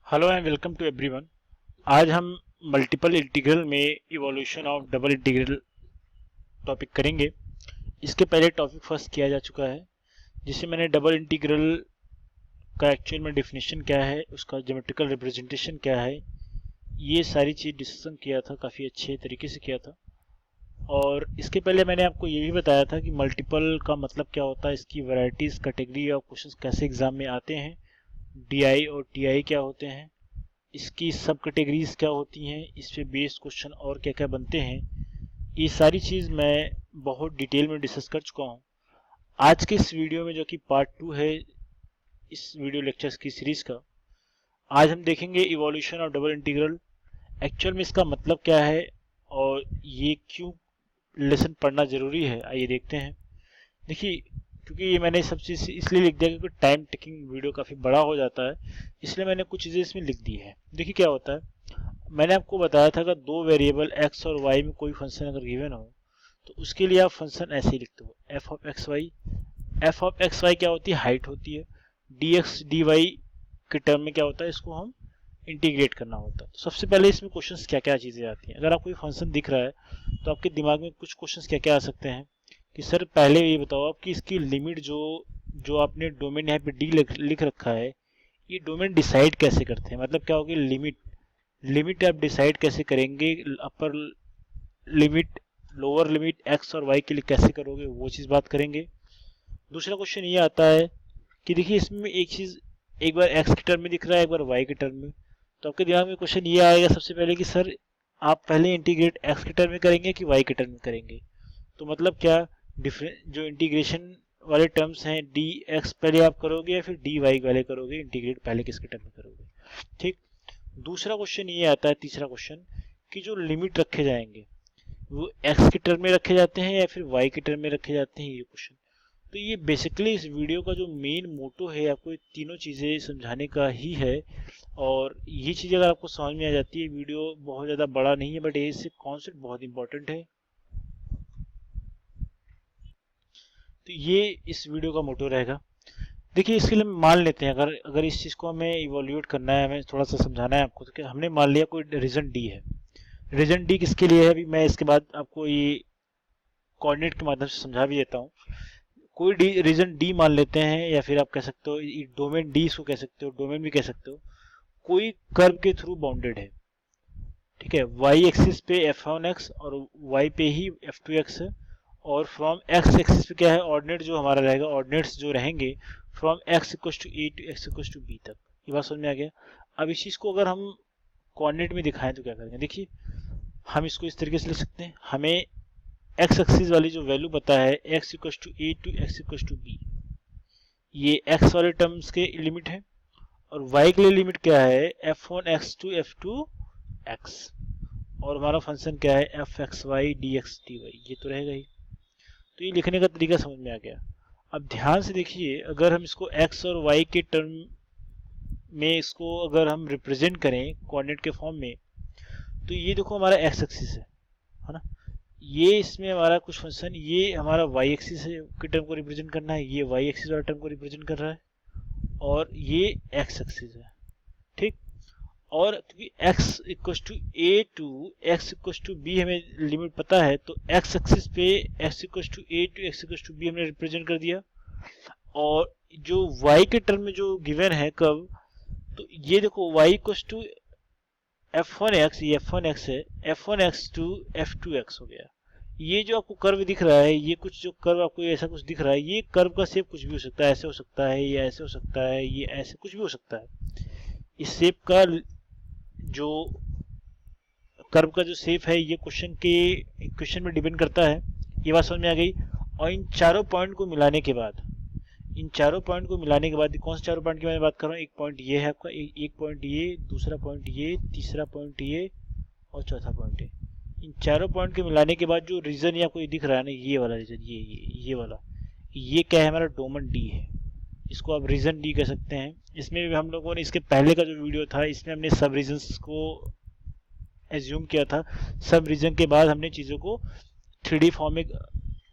Hello and welcome to everyone. आज हम multiple integral में evolution of double integral topic करेंगे। इसके पहले टॉपिक फर्स्ट किया जा चुका है, जिसे मैंने डबल इंटीग्रल का एक्चुअल में डेफिनेशन क्या है, उसका ज्योमेट्रिकल रिप्रेजेंटेशन क्या है, ये सारी चीज़ डिस्कशन किया था, काफ़ी अच्छे तरीके से किया था। और इसके पहले मैंने आपको ये भी बताया था कि मल्टीपल का मतलब क्या होता है, इसकी वैरायटीज़, कैटेगरी ऑफ क्वेश्चन कैसे एग्जाम में आते हैं, डीआई और टीआई क्या होते हैं, इसकी सब कैटेगरीज क्या होती हैं, इस पे बेस्ड क्वेश्चन और क्या क्या बनते हैं, ये सारी चीज़ मैं बहुत डिटेल में डिस्कस कर चुका हूँ। आज के इस वीडियो में, जो कि पार्ट 2 है इस वीडियो लेक्चर्स की सीरीज का, आज हम देखेंगे evolution of double integral. Actual में इसका मतलब क्या है और ये क्यों लेसन पढ़ना ज़रूरी है, आइए देखते हैं। देखिए, क्योंकि ये मैंने सब चीज़ इसलिए लिख दिया क्योंकि टाइम टेकिंग वीडियो काफ़ी बड़ा हो जाता है, इसलिए मैंने कुछ चीज़ें इसमें लिख दी है। देखिए क्या होता है, मैंने आपको बताया था अगर दो वेरिएबल x और y में कोई फंक्शन अगर गिवन हो तो उसके लिए आप फंक्शन ऐसे ही लिखते हो, f of x y. F of x y क्या होती है, हाइट होती है। dx dy के टर्म में क्या होता है, इसको हम इंटीग्रेट करना होता है। तो सबसे पहले इसमें क्वेश्चंस क्या क्या चीज़ें आती हैं। अगर आपको ये फंक्शन दिख रहा है तो आपके दिमाग में कुछ क्वेश्चंस क्या क्या आ सकते हैं कि सर पहले ये बताओ आप कि इसकी लिमिट जो जो आपने डोमेन यहाँ पे डी लिख रखा है, ये डोमेन डिसाइड कैसे करते हैं, मतलब क्या होगी लिमिट। लिमिट आप डिसाइड कैसे करेंगे, upper limit, lower limit x और वाई के लिए कैसे करोगे, वो चीज़ बात करेंगे। दूसरा क्वेश्चन ये आता है कि देखिए इसमें एक चीज़, एक बार एक्स के टर्म में दिख रहा है, एक बार वाई के टर्म में, तो आपके दिमाग में क्वेश्चन ये आएगा सबसे पहले कि सर आप पहले इंटीग्रेट एक्स के टर्म में करेंगे कि वाई के टर्म में करेंगे। तो मतलब क्या, डिफरेंट जो इंटीग्रेशन वाले टर्म्स हैं, डी एक्स पहले आप करोगे या फिर डी वाई वाले करोगे, इंटीग्रेट पहले किसके टर्म में करोगे। ठीक। दूसरा क्वेश्चन ये आता है, तीसरा क्वेश्चन, कि जो लिमिट रखे जाएंगे वो एक्स के टर्म में रखे जाते हैं या फिर वाई के टर्म में रखे जाते हैं, ये क्वेश्चन। तो ये बेसिकली इस वीडियो का जो मेन मोटो है, आपको ये तीनों चीज़ें समझाने का ही है। और ये चीज़ अगर आपको समझ में आ जाती है, वीडियो बहुत ज़्यादा बड़ा नहीं है, बट इससे कॉन्सेप्ट बहुत इंपॉर्टेंट है। तो ये इस वीडियो का मोटो रहेगा। देखिए इसके लिए मान लेते हैं, अगर अगर इस चीज़ को हमें इवोल्यूट करना है, हमें थोड़ा सा समझाना है आपको, तो कि हमने मान लिया कोई रीजन डी है। रीजन डी किसके लिए है, अभी मैं इसके बाद आपको ये कोऑर्डिनेट के माध्यम से समझा भी देता हूँ। कोई डी रीजन डी मान लेते हैं, या फिर आप कह सकते हो डोमेन डी इसको कह सकते हो, डोमेन भी कह सकते हो। कोई कर्व के थ्रू बाउंडेड है, ठीक है। वाई एक्सिस पे f1x और y पे ही f2x है। और फ्रॉम x एक्सिस पे क्या है, ऑर्डिनेट जो हमारा रहेगा, ऑर्डिनेट्स जो रहेंगे from x equal to a to x equal to b तक। ये बात समझ में आ गया। अब इस चीज़ को अगर हम कोऑर्डिनेट में दिखाएं तो क्या करेंगे, देखिए हम इसको इस तरीके से लिख सकते हैं। हमें x एक्सिस वाली जो वैल्यू पता है, x equal to a to x equal to b, ये x वाले टर्म्स के लिमिट है। और y के लिए लिमिट क्या है, f1x टू f2x। और हमारा फंक्शन क्या है, f x y d x d y, ये तो रहेगा ही। तो ये लिखने का तरीका समझ में आ गया। अब ध्यान से देखिए, अगर हम इसको x और y के टर्म में इसको अगर हम रिप्रेजेंट करें कोऑर्डिनेट के फॉर्म में, तो ये देखो हमारा x एक्सिस है ना। ये इसमें हमारा कुछ फंक्शन, ये हमारा y एक्सिस के टर्म को रिप्रेजेंट करना है, ये y एक्सिस वाला टर्म को रिप्रेजेंट कर रहा है, और ये x एक्सिस है, ठीक। और क्योंकि x equal to a to x equal to b हमें लिमिट पता है, तो x एक्सिस पे x equal to a to x equal to b हमने रिप्रेजेंट कर दिया। और जो y के टर्म में जो गिवन है कब, तो ये देखो y इक्वल टू f1x, ये f1x है, f1x टू f2x हो गया। ये जो आपको कर्व दिख रहा है, ये कुछ जो कर्व आपको ऐसा कुछ दिख रहा है, ये कर्व का शेप कुछ भी हो सकता है, ऐसे हो सकता है, ये ऐसे हो सकता है, ये ऐसे कुछ भी हो सकता है। इस शेप का जो कर्व का जो शेप है, ये क्वेश्चन में डिपेंड करता है। ये बात समझ में आ गई। और इन चारों पॉइंट को मिलाने के बाद, इन चारों पॉइंट को मिलाने के बाद, कौन से चारों पॉइंट की मैं बात कर रहा हूँ, एक पॉइंट ये है आपका, एक पॉइंट ये, दूसरा पॉइंट ये, तीसरा पॉइंट ये, और चौथा पॉइंट है। इन चारों पॉइंट के मिलाने के बाद जो रीजन आपको ये दिख रहा है ना, ये वाला रीजन, ये वाला, ये क्या है, हमारा डोमेन डी है। इसको आप रीजन डी कह सकते हैं। इसमें भी हम लोगों ने, इसके पहले का जो वीडियो था, इसमें हमने सब रीजन्स को एज्यूम किया था। सब रीजन के बाद हमने चीज़ों को 3D फॉर्म में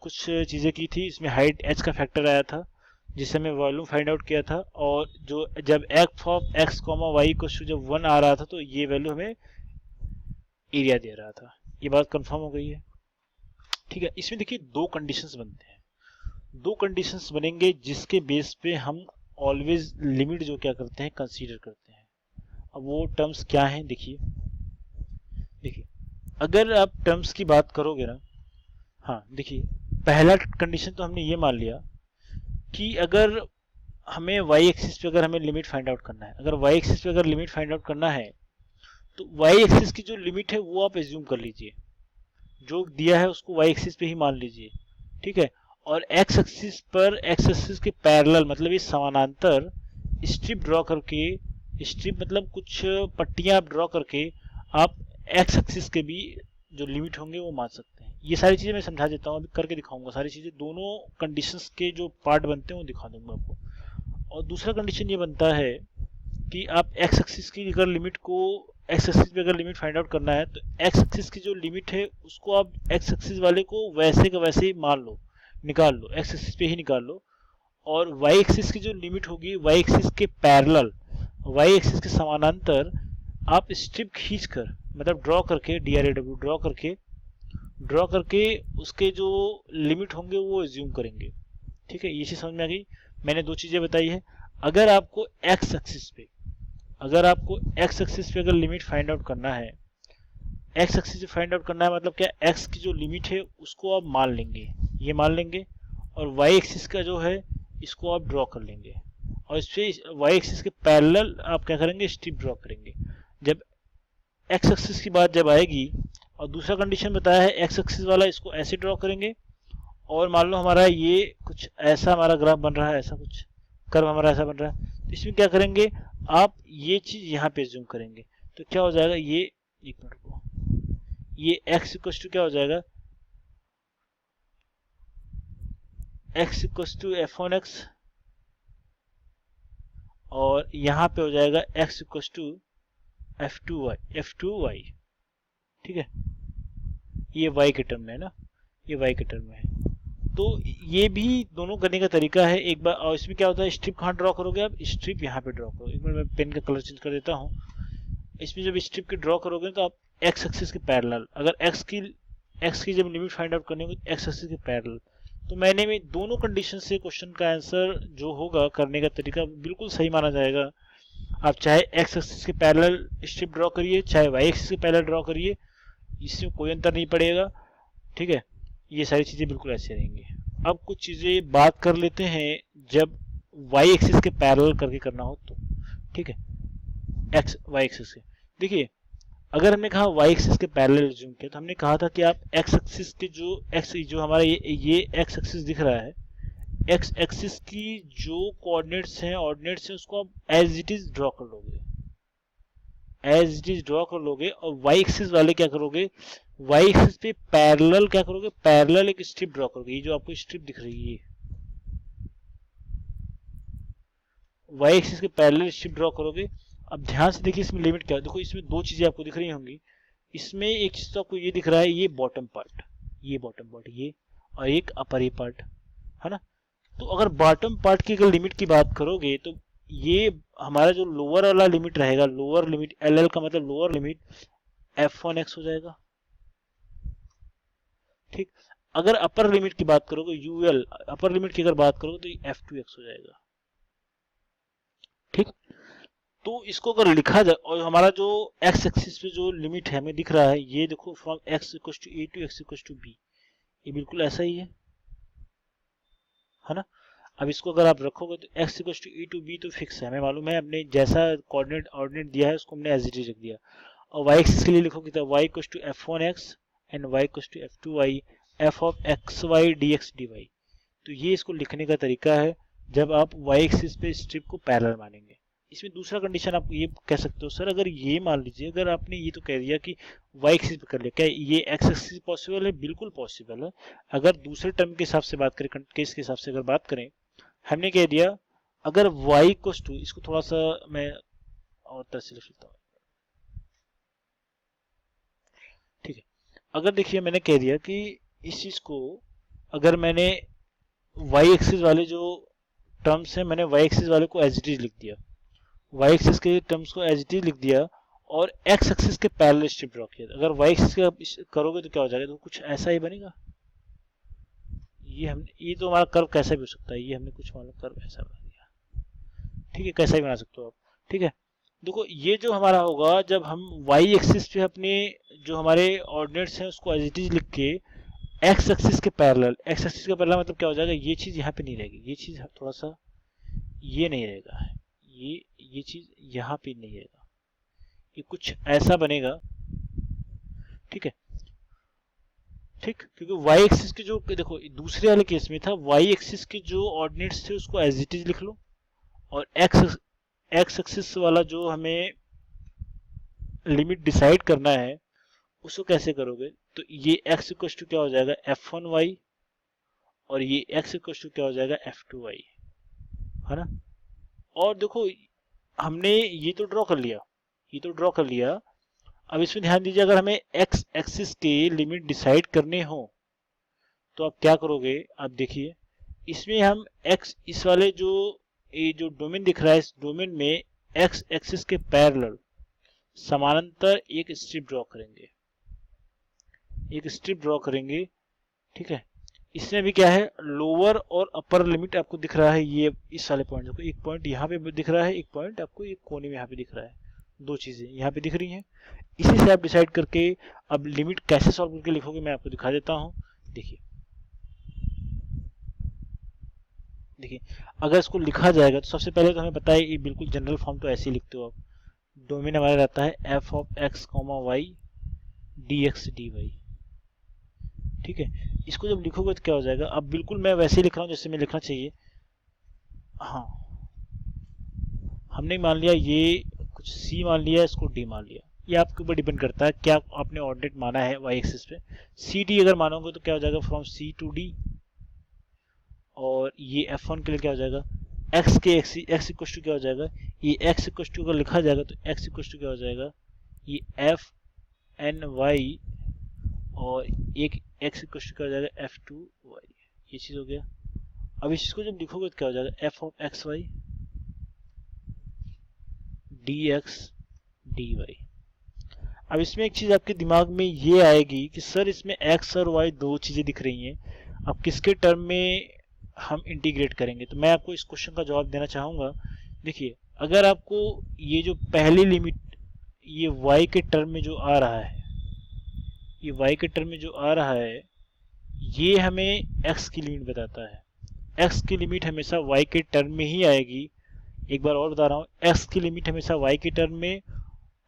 कुछ चीज़ें की थी। इसमें हाइट h का फैक्टर आया था, जिससे हमने वॉल्यूम फाइंड आउट किया था, और जो जब f of x comma y को जब 1 आ रहा था तो ये वैल्यू हमें एरिया दे रहा था। ये बात कंफर्म हो गई है, ठीक है। इसमें देखिए दो कंडीशंस बनते हैं, दो कंडीशंस बनेंगे जिसके बेस पे हम ऑलवेज लिमिट जो क्या करते हैं कंसीडर करते हैं। अब वो टर्म्स क्या हैं देखिए, अगर आप टर्म्स की बात करोगे ना, हाँ देखिए पहला कंडीशन तो हमने ये मान लिया कि अगर हमें वाई एक्सिस पे अगर हमें लिमिट फाइंड आउट करना है, अगर वाई एक्सिस पे अगर लिमिट फाइंड आउट करना है तो वाई एक्सिस की जो लिमिट है वो आप एज्यूम कर लीजिए, जो दिया है उसको वाई एक्सिस पे ही मान लीजिए, ठीक है। और एक्स एक्सिस पर एक्स एक्सिस के पैरेलल मतलब इस समानांतर स्ट्रिप ड्रॉ करके, स्ट्रिप मतलब कुछ पट्टियां आप ड्रॉ करके आप एक्स एक्सिस के भी जो लिमिट होंगे वो मान सकते हैं। ये सारी चीजें मैं समझा देता हूँ, अभी करके दिखाऊंगा सारी चीजें, दोनों कंडीशंस के जो पार्ट बनते हैं वो दिखा दूंगा आपको। और दूसरा कंडीशन ये बनता है कि आप एक्स एक्सिस की अगर लिमिट को, एक्स एक्सिस पे अगर लिमिट फाइंड आउट करना है तो एक्स एक्सिस की जो लिमिट है उसको आप एक्स एक्सिस वाले को वैसे का वैसे ही मान लो, निकाल लो, एक्स एक्सिस पे ही निकाल लो। और वाई एक्सिस की जो लिमिट होगी वाई एक्सिस के पैरेलल, वाई एक्सिस के समानांतर आप स्ट्रिप खींच कर मतलब ड्रॉ करके, DRAW ड्रॉ करके उसके जो लिमिट होंगे वो एज्यूम करेंगे, ठीक है। ये चीज समझ में आ गई। मैंने दो चीजें बताई है, अगर आपको एक्स एक्सिस पे, अगर आपको एक्स एक्सिस पे अगर लिमिट फाइंड आउट करना है, एक्स एक्सिस पे फाइंड आउट करना है मतलब क्या, एक्स की जो लिमिट है उसको आप मान लेंगे, ये मान लेंगे, और वाई एक्सिस का जो है इसको आप ड्रॉ कर लेंगे, और इस पे वाई एक्सिस के पैरेलल आप क्या करेंगे, स्ट्रिप ड्रॉ करेंगे। जब एक्स एक्सिस की बात जब आएगी, और दूसरा कंडीशन बताया है एक्स एक्सिस वाला, इसको ऐसे ड्रॉ करेंगे, और मान लो हमारा ये कुछ ऐसा हमारा ग्राफ बन रहा है, ऐसा कुछ कर्व हमारा ऐसा बन रहा है, तो इसमें क्या करेंगे आप ये चीज यहाँ पे जूम करेंगे, तो क्या हो जाएगा, ये एक मिनट को, ये x इक्वल टू क्या हो जाएगा, x इक्वल टू f1x, और यहाँ पे हो जाएगा x इक्वल टू f2y, ठीक है। ये y के टर्म में है ना, ये y के टर्म में है। तो ये भी दोनों करने का तरीका है एक बार। और इसमें क्या होता है, स्ट्रिप कहाँ ड्रॉ करोगे आप, स्ट्रिप यहाँ पे ड्रॉ करो, एक मिनट मैं पेन का कलर चेंज कर देता हूँ। इसमें जब स्ट्रिप की ड्रॉ करोगे तो आप एक्स एक्सिस के पैरेलल, अगर एक्स की जब लिमिट फाइंड आउट करनी होगी एक्स एक्सिस के पैरेलल, तो मैंने में दोनों कंडीशन से क्वेश्चन का आंसर जो होगा करने का तरीका बिल्कुल सही माना जाएगा। आप चाहे एक्स एक्सिस के पैरेलल स्ट्रिप ड्रॉ करिए, चाहे वाई एक्सिस के पैरेलल ड्रॉ करिए, इसमें कोई अंतर नहीं पड़ेगा, ठीक है। ये सारी चीजें बिल्कुल ऐसे रहेंगी। अब कुछ चीजें बात कर लेते हैं जब वाई एक्सिस के पैरेलल करके करना हो तो, ठीक है, एक्स वाई एक्सिस के। देखिए अगर हमने कहा वाई एक्सिस के पैरेलल जूम किया तो हमने कहा था कि आप एक्स एक्सिस के जो हमारा ये एक्स एक्सिस दिख रहा है, एक्स एक्सिस की जो कोऑर्डिनेट्स हैं, ऑर्डिनेट्स हैं, उसको आप एज इट इज ड्रॉ कर लोगे, एज इट इज ड्रॉ कर लोगे। और वाई एक्सिस वाले क्या करोगे, वाई एक्सिस पे पैरेलल क्या करोगे, पैरेलल एक स्ट्रिप ड्रॉ करोगे, ये जो आपको स्ट्रिप दिख रही है वाई एक्सिस के पैरेलल स्ट्रिप ड्रॉ करोगे। अब ध्यान से देखिए इसमें लिमिट क्या है, देखो इसमें दो चीजें आपको दिख रही होंगी, इसमें एक चीज तो आपको ये दिख रहा है, ये बॉटम पार्ट, ये बॉटम पार्ट, ये और एक अपर ये पार्ट है ना। तो अगर बॉटम पार्ट की अगर लिमिट की बात करोगे तो ये हमारा जो लोअर वाला लिमिट रहेगा, लोअर लिमिट एल एल का मतलब लोअर लिमिट f1x हो जाएगा, ठीक। अगर अपर लिमिट की बात करोगे यूएल, अपर लिमिट की अगर बात करोगे तो ये f2x हो जाएगा, ठीक। तो इसको अगर लिखा जाए, और हमारा जो एक्स एक्सिस पे जो लिमिट है हमें दिख रहा है, ये देखो from x equal to a to x equal to b, ये बिल्कुल ऐसा ही है ना। अब इसको अगर आप रखोगे तो x equal to a to b तो फिक्स है, हमें मालूम है, हमने जैसा कोऑर्डिनेट ऑर्डिनेट दिया है उसको हमने एज इट इज रख दिया। और y एक्सिस के लिए लिखोगे तो y equal to f1x and y equal to f2y f of xy dx dy। तो ये इसको लिखने का तरीका है जब आप y एक्सिस पे स्ट्रिप को पैरेलल मानेंगे। इसमें दूसरा कंडीशन आप ये कह सकते हो, सर अगर ये मान लीजिए, अगर आपने ये तो कह दिया कि y एक्सिस पे कर लिया, क्या ये x एक्सिस पॉसिबल है, बिल्कुल पॉसिबल है। अगर दूसरे टर्म के हिसाब से बात करें, केस के हिसाब से अगर बात करें, हमने कह दिया अगर y इक्वल टू, इसको थोड़ा सा मैं और तरह से लिख लेता हूँ, ठीक है। अगर देखिए मैंने कह दिया कि इस चीज को अगर मैंने y एक्सिस वाले जो टर्म्स हैं मैंने वाई एक्सिस वाले को एज इट इज लिख दिया, वाई एक्सिस के टर्म्स को एज इट इज लिख दिया और एक्स एक्सिस के पैरेलल स्ट्रिप ड्रॉ किया। अगर वाई एक्सिस का करोगे तो क्या हो जाएगा, तो कुछ ऐसा ही बनेगा। ये तो हमारा कर्व कैसा भी हो सकता है, ये हमने कुछ मान लो कर्व ऐसा बना दिया, ठीक है, कैसा ही बना सकते हो आप, ठीक है। देखो ये जो हमारा होगा, जब हम वाई एक्सिस पे अपने जो हमारे ऑर्डिनेट्स हैं उसको एज इट इज लिख के एक्स एक्सिस के पैरेलल, एक्स एक्सिस के पैरेलल मतलब क्या हो जाएगा, ये चीज यहाँ पे नहीं रहेगी, ये चीज थोड़ा सा ये नहीं रहेगा, ये चीज यहाँ पे नहीं रहेगा, ये कुछ ऐसा बनेगा, ठीक है, ठीक। क्योंकि वाई एक्सिस के जो देखो दूसरे वाले केस में था, वाई एक्सिस के जो ऑर्डिनेट्स थे उसको एज इट इज लिख लो और एक्स एक्सिस वाला जो हमें लिमिट डिसाइड करना है उसको कैसे करोगे, तो ये x इक्वल टू क्या हो जाएगा f1y और ये x इक्वल टू क्या हो जाएगा f2y, है ना। और देखो हमने ये तो ड्रॉ कर लिया, ये तो ड्रॉ कर लिया। अब इसमें ध्यान दीजिए, अगर हमें x एक्सिस के लिमिट डिसाइड करने हो तो आप क्या करोगे, आप देखिए इसमें हम x इस वाले जो ये जो डोमेन दिख रहा है, इस डोमेन में x एक्सिस के पैरेलल समानांतर एक स्ट्रिप ड्रॉ करेंगे, एक स्ट्रिप ड्रॉ करेंगे, ठीक है। इसमें भी क्या है, लोअर और अपर लिमिट आपको दिख रहा है, ये इस वाले पॉइंट को, एक पॉइंट यहाँ पे दिख रहा है, एक पॉइंट आपको एक कोने में यहाँ पे दिख रहा है, दो चीजें यहाँ पे दिख रही हैं। इसी से आप डिसाइड करके अब लिमिट कैसे सॉल्व करके लिखोगे मैं आपको दिखा देता हूँ। देखिए देखिए अगर इसको लिखा जाएगा तो सबसे पहले तो हमें पता है ये बिल्कुल जनरल फॉर्म तो ऐसे ही लिखते हो आप, डोमेन हमारा रहता है f of x comma y d x d y, ठीक है। इसको जब लिखोगे तो क्या हो जाएगा, अब बिल्कुल मैं वैसे ही लिख रहा हूँ जैसे मैं लिखना चाहिए। हाँ हमने मान लिया ये कुछ C मान लिया, इसको D मान लिया, ये आपके ऊपर डिपेंड करता है क्या आपने ऑर्डिनेट माना है y एक्सिस पे। सी डी अगर मानोगे तो क्या हो जाएगा फ्रॉम C टू D, और ये F1 के लिए क्या हो जाएगा x के x इक्वल टू क्या हो जाएगा, ये x इक्वल टू अगर लिखा जाएगा तो x इक्वल टू क्या हो जाएगा, ये f n y और एक x इक्वल टू क्या हो जाएगा f2y, ये चीज हो गया। अब इस चीज को जब लिखोगे तो क्या हो जाएगा f of x y dx dy। अब इसमें एक चीज आपके दिमाग में ये आएगी कि सर इसमें x और y दो चीजें दिख रही हैं, अब किसके टर्म में हम इंटीग्रेट करेंगे। तो मैं आपको इस क्वेश्चन का जवाब देना चाहूंगा। देखिए अगर आपको ये जो पहली लिमिट ये y के टर्म में जो आ रहा है, ये y के टर्म में जो आ रहा है ये हमें x की लिमिट बताता है। x की लिमिट हमेशा y के टर्म में ही आएगी। एक बार और बता रहा हूँ, x की लिमिट हमेशा y के टर्म में,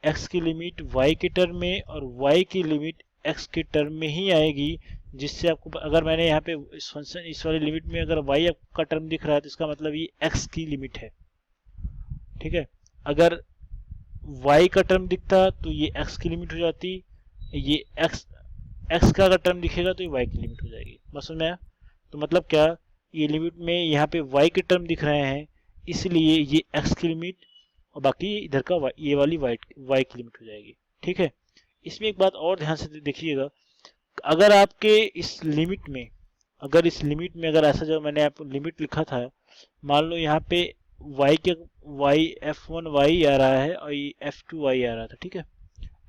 x की लिमिट y के टर्म में और y की लिमिट x के टर्म में ही आएगी। जिससे आपको अगर मैंने यहाँ पे इस फंक्शन इस वाली लिमिट में अगर y का टर्म दिख रहा है तो इसका मतलब ये x की लिमिट है, ठीक है। अगर y का टर्म दिखता तो ये x की लिमिट हो जाती, ये x का अगर टर्म दिखेगा तो ये y की लिमिट हो जाएगी। बस समझ में आया। तो मतलब क्या, ये लिमिट में यहाँ पे y के टर्म दिख रहे हैं इसलिए ये x की लिमिट और बाकी इधर का ये वाली y की लिमिट हो जाएगी, ठीक है। इसमें एक बात और ध्यान से देखिएगा, अगर आपके इस लिमिट में अगर ऐसा जो मैंने आपको लिमिट लिखा था, मान लो यहाँ पे y f1y आ रहा है और ये f2y आ रहा था, ठीक है,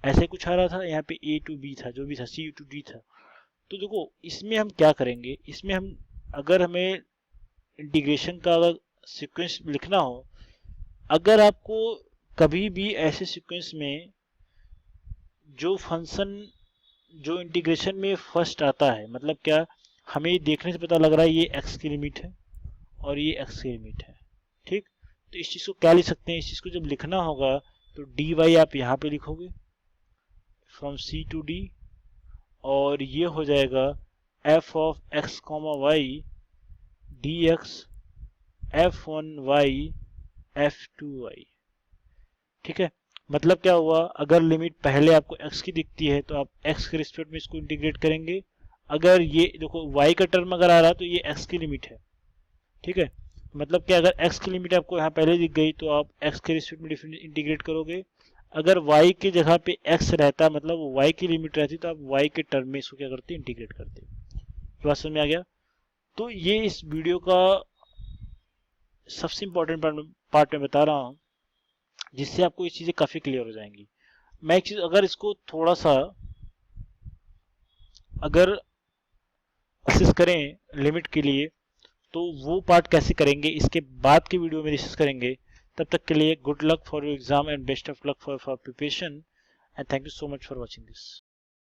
ऐसे कुछ आ रहा था, यहाँ पे a to b था, जो भी था c to d था। तो देखो इसमें हम क्या करेंगे, इसमें हम अगर हमें इंटीग्रेशन का अगर सीक्वेंस लिखना हो, अगर आपको कभी भी ऐसे सीक्वेंस में जो फंक्शन जो इंटीग्रेशन में फर्स्ट आता है, मतलब क्या हमें देखने से पता लग रहा है ये x की लिमिट है और ये x की लिमिट है, ठीक। तो इस चीज को क्या लिख सकते हैं, इस चीज को जब लिखना होगा तो dy आप यहाँ पे लिखोगे फ्रॉम c टू d, और ये हो जाएगा f of x comma y dx f1y f2y, ठीक है। मतलब क्या हुआ, अगर लिमिट पहले आपको x की दिखती है तो आप x के रिस्पेक्ट में इसको इंटीग्रेट करेंगे। अगर ये देखो y का टर्म अगर आ रहा है तो ये x की लिमिट है, ठीक है। मतलब क्या, अगर x की लिमिट आपको यहाँ पहले दिख गई तो आप x के रिस्पेक्ट में इंटीग्रेट करोगे। अगर y की जगह पे x रहता मतलब y की लिमिट रहती तो आप y के टर्म में इसको क्या करते, इंटीग्रेट करते। बात समझ में आ गया। तो ये इस वीडियो का सबसे इम्पोर्टेंट पार्ट में बता रहा हूँ, जिससे आपको ये चीज़ें काफ़ी क्लियर हो जाएंगी। मैं एक चीज़ अगर इसको थोड़ा सा अगर असेस करें लिमिट के लिए, तो वो पार्ट कैसे करेंगे इसके बाद की वीडियो में डिस्कस करेंगे। तब तक के लिए good luck for your exam and best of luck for preparation, and thank you so much for watching this.